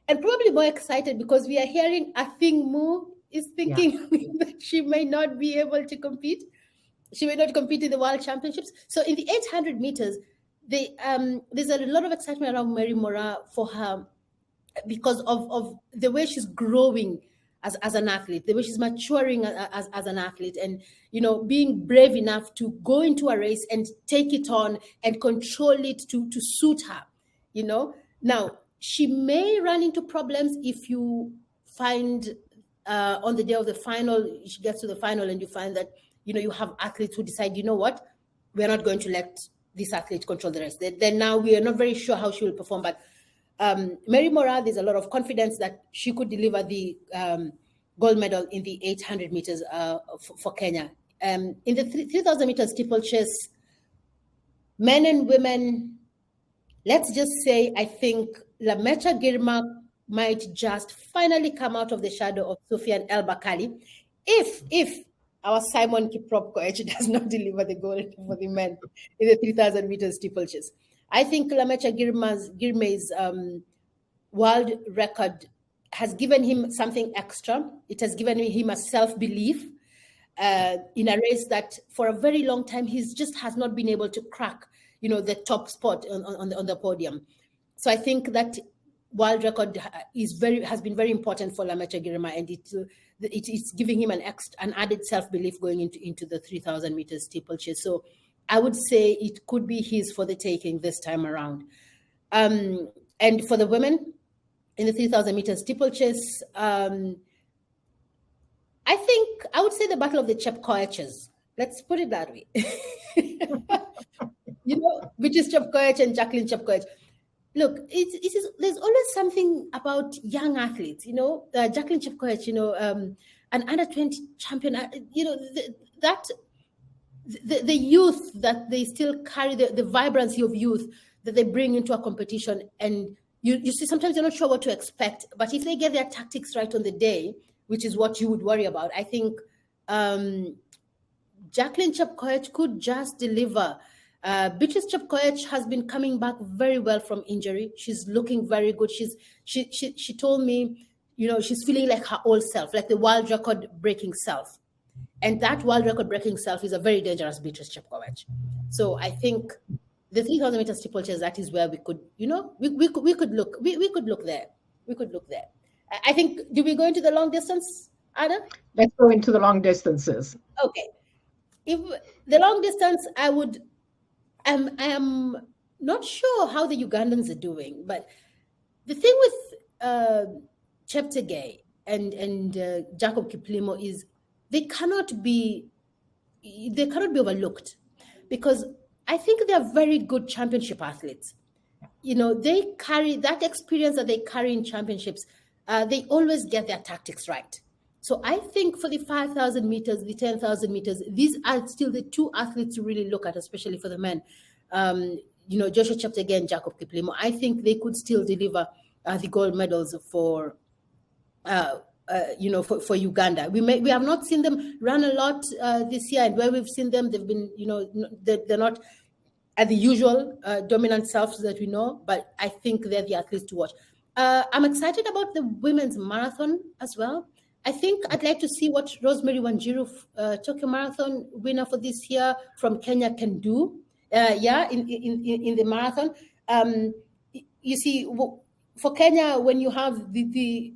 Speaker 2: and probably more excited because we are hearing Athing Mu is thinking that she may not be able to compete. She may not compete in the World Championships. So in the 800 meters, there's a lot of excitement around Mary Moraa for her because of the way she's growing as an athlete, the way she's maturing as an athlete, and being brave enough to go into a race and take it on and control it to suit her. Now she may run into problems if you find on the day of the final, she gets to the final and you find that you have athletes who decide, what, we're not going to let this athlete control the rest. Then now we are not very sure how she will perform, but Mary Moraa, there's a lot of confidence that she could deliver the gold medal in the 800 meters for Kenya. In the 3,000 meters steeplechase, men and women, let's just say, I think Lamecha Girma might just finally come out of the shadow of Soufiane El Bakali if our Simon Kiprop Koech does not deliver the gold for the men in the 3,000 meters steeplechase. I think Lamecha Girmay's world record has given him something extra. It has given him a self-belief in a race that for a very long time he just has not been able to crack, the top spot on the podium. So I think that world record has been very important for Lamecha Girma, and it's giving him an added self-belief going into the 3,000 meters steeplechase. So I would say it could be his for the taking this time around. And for the women in the 3,000 meters steeplechase, I think I would say the battle of the Chepkoeches. Let's put it that way. Which is Chepkoech and Jacqueline Chepkoech. Look, there's always something about young athletes. Jacqueline Chepkoech, an under-20 champion. The youth that they still carry, the vibrancy of youth that they bring into a competition, and you see sometimes you're not sure what to expect, but if they get their tactics right on the day, which is what you would worry about, I think Jacqueline Chepkoech could just deliver. Beatrice Chepkoech has been coming back very well from injury. She's looking very good. She told me, she's feeling like her old self, like the world record breaking self. And that world record breaking self is a very dangerous Beatrice Chepkoech. So I think the 3,000 meter steeplechase, that is where we could, we could look, we could look there. We could look there. I think, do we go into the long distance, Ada?
Speaker 1: Let's go into the long distances.
Speaker 2: Okay. If the long distance, I am not sure how the Ugandans are doing, but the thing with Cheptegei and Jacob Kiplimo is they cannot be overlooked, because I think they are very good championship athletes. They carry that experience that they carry in championships. They always get their tactics right. So I think for the 5,000 meters, the 10,000 meters, these are still the two athletes to really look at, especially for the men. Joshua Cheptegei and Jacob Kiplimo. I think they could still deliver the gold medals for Uganda. We have not seen them run a lot this year, and where we've seen them, they've been, they're not at the usual dominant selves that we know, but I think they're the athletes to watch. I'm excited about the women's marathon as well. I think I'd like to see what Rosemary Wanjiru, Tokyo Marathon winner for this year from Kenya, can do. In the marathon. You see, for Kenya, when you have the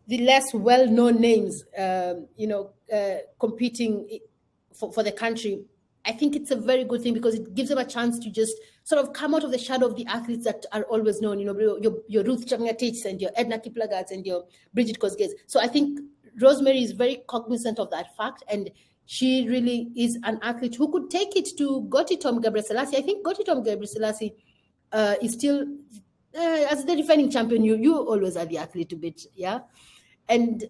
Speaker 2: less well-known names, competing for the country, I think it's a very good thing, because it gives them a chance to just sort of come out of the shadow of the athletes that are always known, your Ruth Chepngetich and your Edna Kiplagat and your Bridget Kosgei. So I think Rosemary is very cognizant of that fact, and she really is an athlete who could take it to Gotitom Gebrselassie. I think Gotitom Gebrselassie is still, as the defending champion, you always are the athlete to beat, yeah? And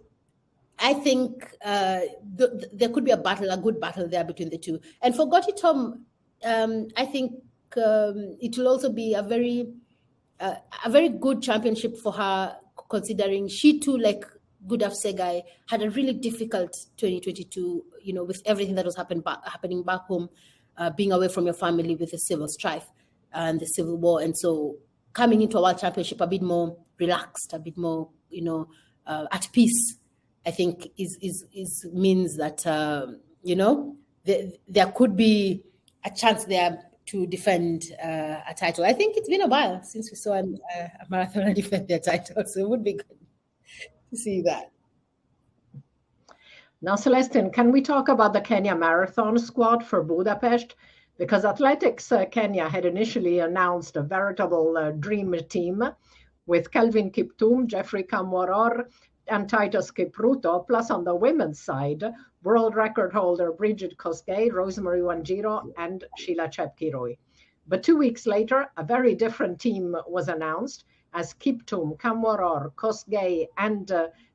Speaker 2: I think there could be a good battle there between the two. And for Gotitom, I think it will also be a very good championship for her, considering she too, like Gudaf Segai, had a really difficult 2022, with everything that was happening back home, being away from your family with the civil strife and the civil war. And so coming into a world championship a bit more relaxed, a bit more, at peace, I think means that, there could be a chance there to defend a title. I think it's been a while since we saw a marathoner defend their title, so it would be good to see that.
Speaker 1: Now, Celestine, can we talk about the Kenya Marathon squad for Budapest? Because Athletics Kenya had initially announced a veritable dream team with Kelvin Kiptum, Jeffrey Kamworor, and Titus Kipruto, plus on the women's side, world record holder Bridget Kosgei, Rosemary Wanjiru, and Sheila Chepkirui. But 2 weeks later, a very different team was announced, as Kiptum, Kamworor, Kosgei, and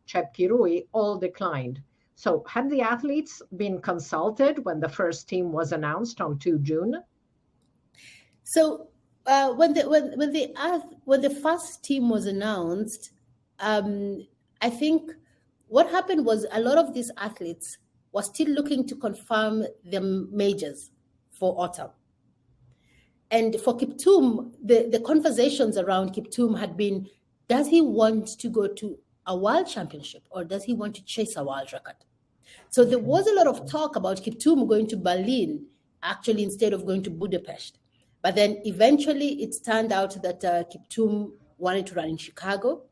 Speaker 1: Chepkirui all declined. So had the athletes been consulted when the first team was announced on 2 June?
Speaker 2: So when the first team was announced, I think what happened was a lot of these athletes were still looking to confirm their majors for autumn. And for Kiptum, the conversations around Kiptum had been, does he want to go to a world championship or does he want to chase a world record? So there was a lot of talk about Kiptum going to Berlin, actually, instead of going to Budapest. But then eventually it turned out that Kiptum wanted to run in Chicago.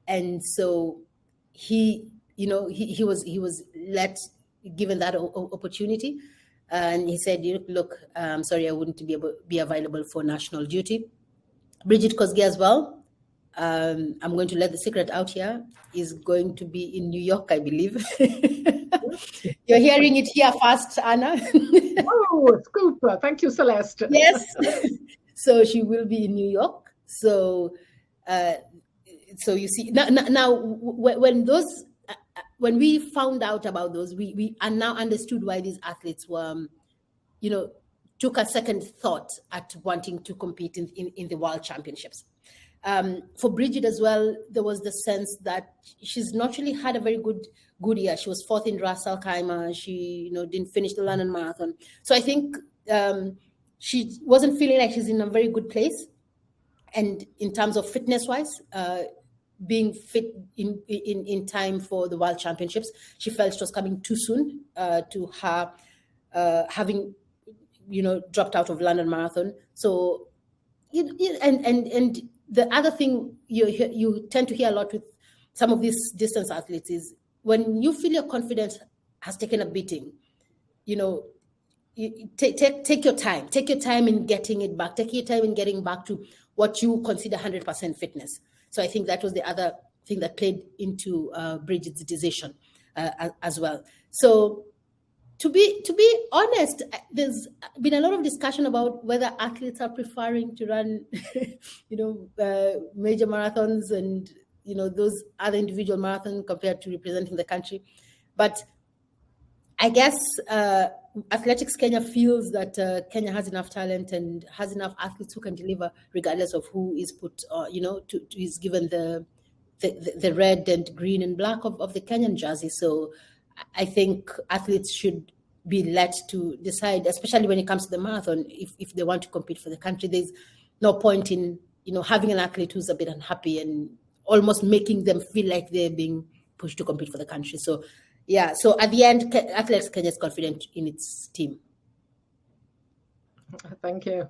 Speaker 2: And so he was given that opportunity. And he said, look, sorry, I wouldn't be available for national duty. Bridget Kosgei as well. I'm going to let the secret out here, is going to be in New York, I believe. You're hearing it here first, Anna.
Speaker 1: Oh, scoop. Thank you, Celeste.
Speaker 2: Yes. So she will be in New York. So you see, now when we found out about those, we now understood why these athletes were, took a second thought at wanting to compete in the World Championships. For Bridget as well, there was the sense that she's not really had a very good year. She was fourth in Ras Al Khaimah. She, didn't finish the London Marathon. So I think she wasn't feeling like she's in a very good place. And in terms of fitness-wise, being fit in time for the World Championships. She felt it was coming too soon to her having, dropped out of London Marathon. So, and the other thing you tend to hear a lot with some of these distance athletes is when you feel your confidence has taken a beating, take your time in getting it back. Take your time in getting back to what you consider 100% fitness. So I think that was the other thing that played into Bridget's decision as well. So to be honest, there's been a lot of discussion about whether athletes are preferring to run, major marathons and those other individual marathons compared to representing the country. But I guess Athletics Kenya feels that Kenya has enough talent and has enough athletes who can deliver, regardless of who is put, is given the red and green and black of the Kenyan jersey. So I think athletes should be let to decide, especially when it comes to the marathon, if they want to compete for the country. There's no point in having an athlete who's a bit unhappy and almost making them feel like they're being pushed to compete for the country. So yeah, so at the end, Athletics Kenya is confident in its team.
Speaker 1: Thank you.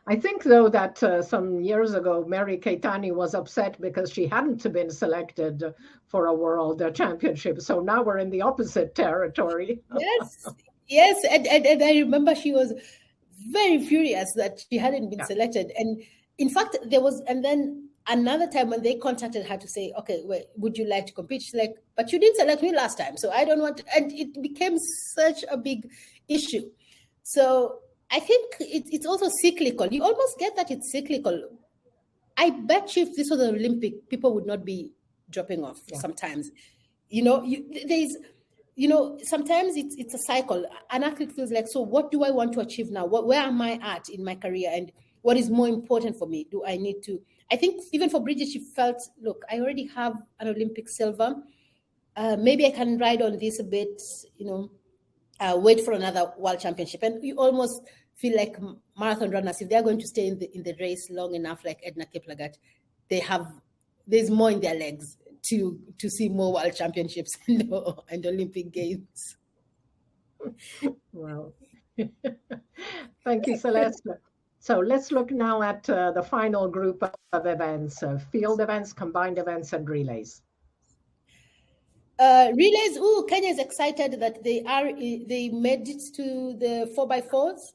Speaker 1: I think, though, that some years ago, Mary Keitany was upset because she hadn't been selected for a world championship. So now we're in the opposite territory.
Speaker 2: Yes. And I remember she was very furious that she hadn't been selected. And in fact, and then another time when they contacted her to say, okay, well, would you like to compete? She's like, but you didn't select me last time, so I don't want to. And it became such a big issue. So I think it's also cyclical. You almost get that it's cyclical. I bet you if this was an Olympic, people would not be dropping off sometimes. Sometimes it's a cycle. An athlete feels like, so what do I want to achieve now? Where am I at in my career? And what is more important for me? Do I need to? I think even for Bridget, she felt, look, I already have an Olympic silver. Maybe I can ride on this a bit, wait for another world championship. And you almost feel like marathon runners, if they're going to stay in the race long enough, like Edna Kiplagat, there's more in their legs to see more world championships and Olympic Games.
Speaker 1: Wow. Thank you, Celeste. So let's look now at the final group of events, field events, combined events, and relays.
Speaker 2: Relays, Kenya is excited that they made it to the 4x4s,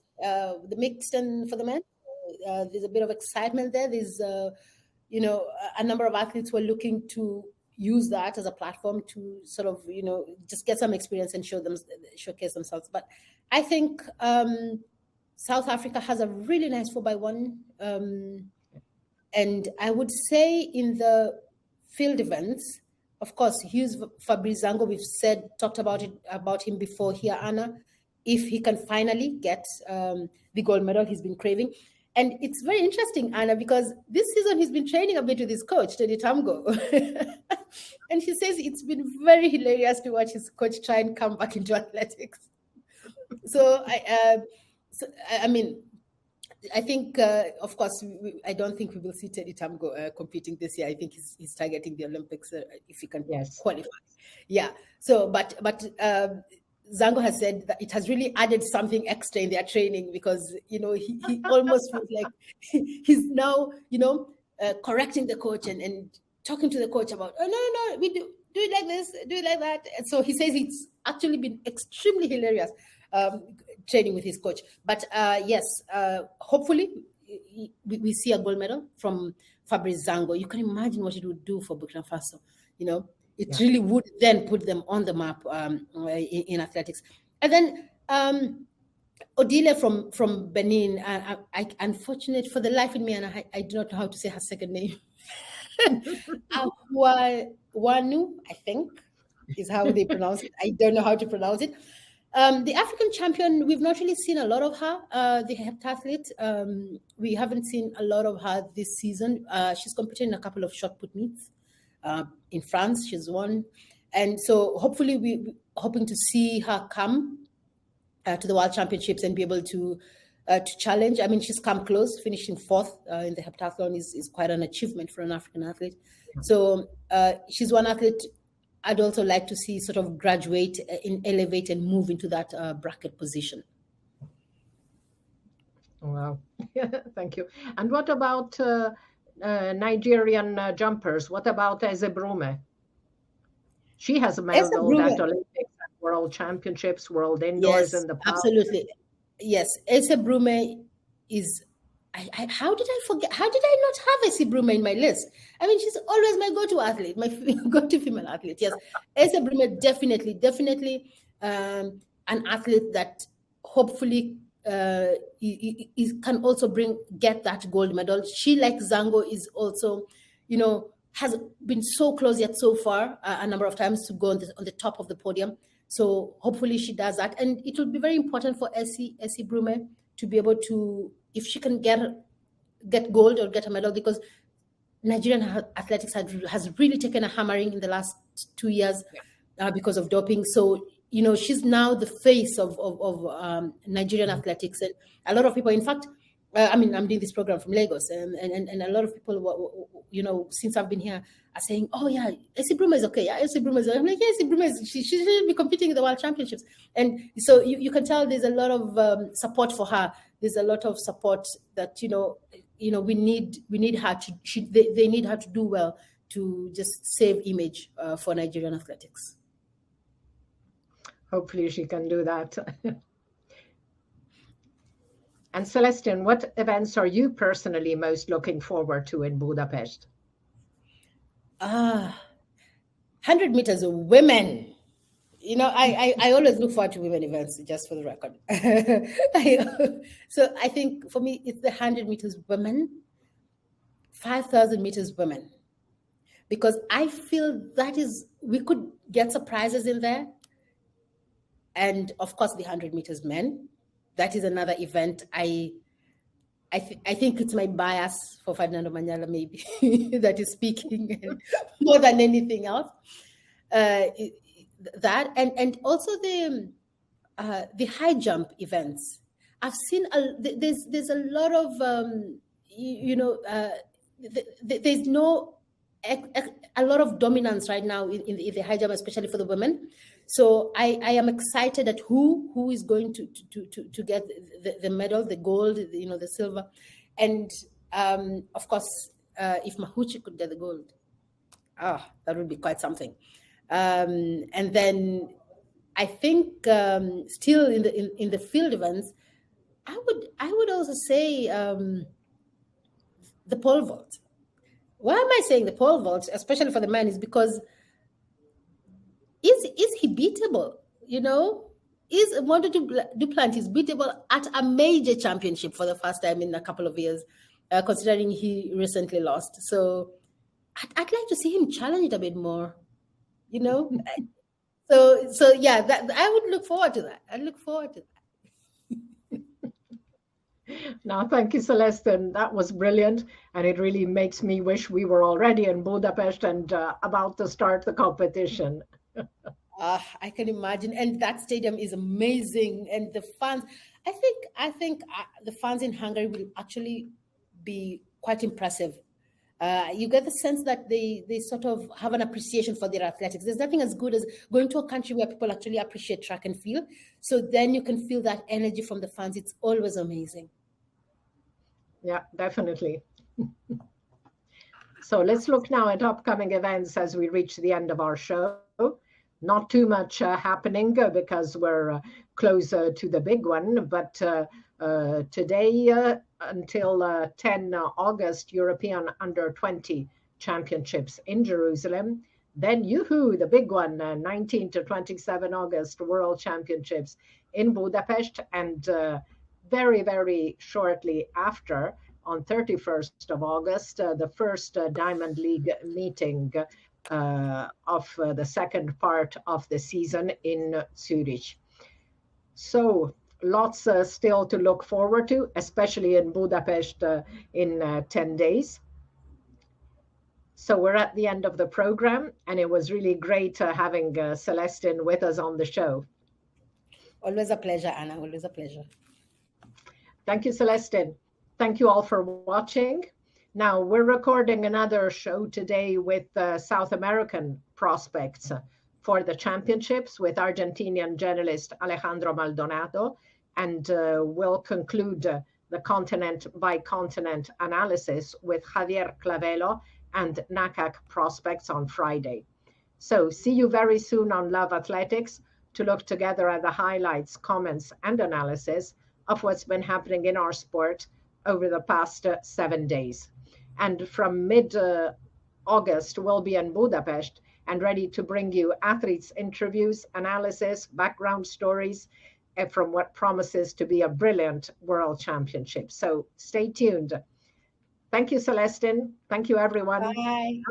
Speaker 2: the mixed and for the men. There's a bit of excitement there. There's, a number of athletes who are looking to use that as a platform to sort of, just get some experience and showcase themselves. But I think South Africa has a really nice 4x1. And I would say in the field events, of course, Hughes Fabrice Zango, we've talked about him before here, Anna. If he can finally get the gold medal he's been craving. And it's very interesting, Anna, because this season he's been training a bit with his coach, Teddy Tamgo. And he says it's been very hilarious to watch his coach try and come back into athletics. So, I think, of course, I don't think we will see Teddy Tamgo competing this year. I think he's targeting the Olympics if he can qualify. Yeah. So, but Zango has said that it has really added something extra in their training because, he almost feels like he's now, correcting the coach and talking to the coach about, oh, no, we do it like this, do it like that. And so he says it's actually been extremely hilarious training with his coach. But yes, hopefully we see a gold medal from Fabrice Zango. You can imagine what it would do for Burkina Faso. It really would then put them on the map in athletics. And then Odile from Benin, I unfortunate for the life in me, and I do not know how to say her second name. Wanu, I think, is how they pronounce it. I don't know how to pronounce it. The African champion, we've not really seen a lot of her, the heptathlete. We haven't seen a lot of her this season. She's competed in a couple of shot put meets. In France, she's won. And so hopefully we're hoping to see her come to the World Championships and be able to to challenge. I mean, she's come close. Finishing fourth in the heptathlon is quite an achievement for an African athlete. So she's one athlete I'd also like to see sort of graduate, elevate, and move into that bracket position.
Speaker 1: Wow, thank you. And what about Nigerian jumpers? What about Ezebrume? She has medaled at Olympics, World Championships, World Indoors in the past.
Speaker 2: Absolutely. Yes, Ezebrume is. How did I forget? How did I not have Ezebrume in my list? I mean, she's always my go-to athlete, my go-to female athlete. Yes, Ezebrume definitely an athlete that hopefully can also get that gold medal. She, like Zango, is also, has been so close yet so far a number of times to go on the top of the podium. So hopefully she does that, and it will be very important for Ezebrume to be able to, if she can get gold or get a medal, because Nigerian athletics has really taken a hammering in the last 2 years because of doping. So she's now the face of Nigerian athletics, and a lot of people, in fact, I'm doing this program from Lagos, and a lot of people, since I've been here, are saying, "Oh yeah, Ezebrume is okay. Yeah, Ezebrume is okay." I'm like, "Yeah, Ezebrume she should be competing in the World Championships." And so you can tell there's a lot of support for her. There's a lot of support that we need her to. They need her to do well to just save image for Nigerian athletics.
Speaker 1: Hopefully she can do that. And Celestine, what events are you personally most looking forward to in Budapest?
Speaker 2: 100 meters of women. I always look forward to women events, just for the record. So I think for me, it's the 100 meters women, 5,000 meters women, because I feel we could get surprises in there. And of course, the 100 meters men. That is another event. I think it's my bias for Ferdinando Manyala, maybe, that is speaking more than anything else. That and also the high jump events. I've seen there's a lot of there's a lot of dominance right now in the high jump, especially for the women. So I am excited at who is going to get the medal, the gold, the silver, and of course, if Mahuchi could get the gold, that would be quite something. And then I think still in the field events, I would also say the pole vault. Why am I saying the pole vault, especially for the men, is because is he beatable? Is Mondo Duplantis beatable at a major championship for the first time in a couple of years, considering he recently lost? So I'd like to see him challenged a bit more, So yeah, that I would look forward to that. I look forward to that.
Speaker 1: No, thank you, Celestine. That was brilliant. And it really makes me wish we were already in Budapest and about to start the competition.
Speaker 2: I can imagine. And that stadium is amazing. And the fans, I think the fans in Hungary will actually be quite impressive. You get the sense that they sort of have an appreciation for their athletics. There's nothing as good as going to a country where people actually appreciate track and field. So then you can feel that energy from the fans. It's always amazing.
Speaker 1: Yeah, definitely. So let's look now at upcoming events as we reach the end of our show. Not too much happening because we're closer to the big one, but today until 10 August, European Under-20 Championships in Jerusalem. Then, the big one, 19 to 27 August, World Championships in Budapest. And very, very shortly after, on 31st of August, the first Diamond League meeting of the second part of the season in Zurich. So lots still to look forward to, especially in Budapest in 10 days. So we're at the end of the program, and it was really great having Celestine with us on the show.
Speaker 2: Always a pleasure, Anna. Always a pleasure.
Speaker 1: Thank you, Celestine. Thank you all for watching. Now, we're recording another show today with South American prospects for the championships with Argentinian journalist Alejandro Maldonado, and we'll conclude the continent by continent analysis with Javier Clavelo and NACAC prospects on Friday. So see you very soon on Love Athletics to look together at the highlights, comments, and analysis of what's been happening in our sport over the past 7 days. And from mid-August, we'll be in Budapest and ready to bring you athletes' interviews, analysis, background stories from what promises to be a brilliant World Championship. So stay tuned. Thank you, Celestine. Thank you, everyone.
Speaker 2: Bye.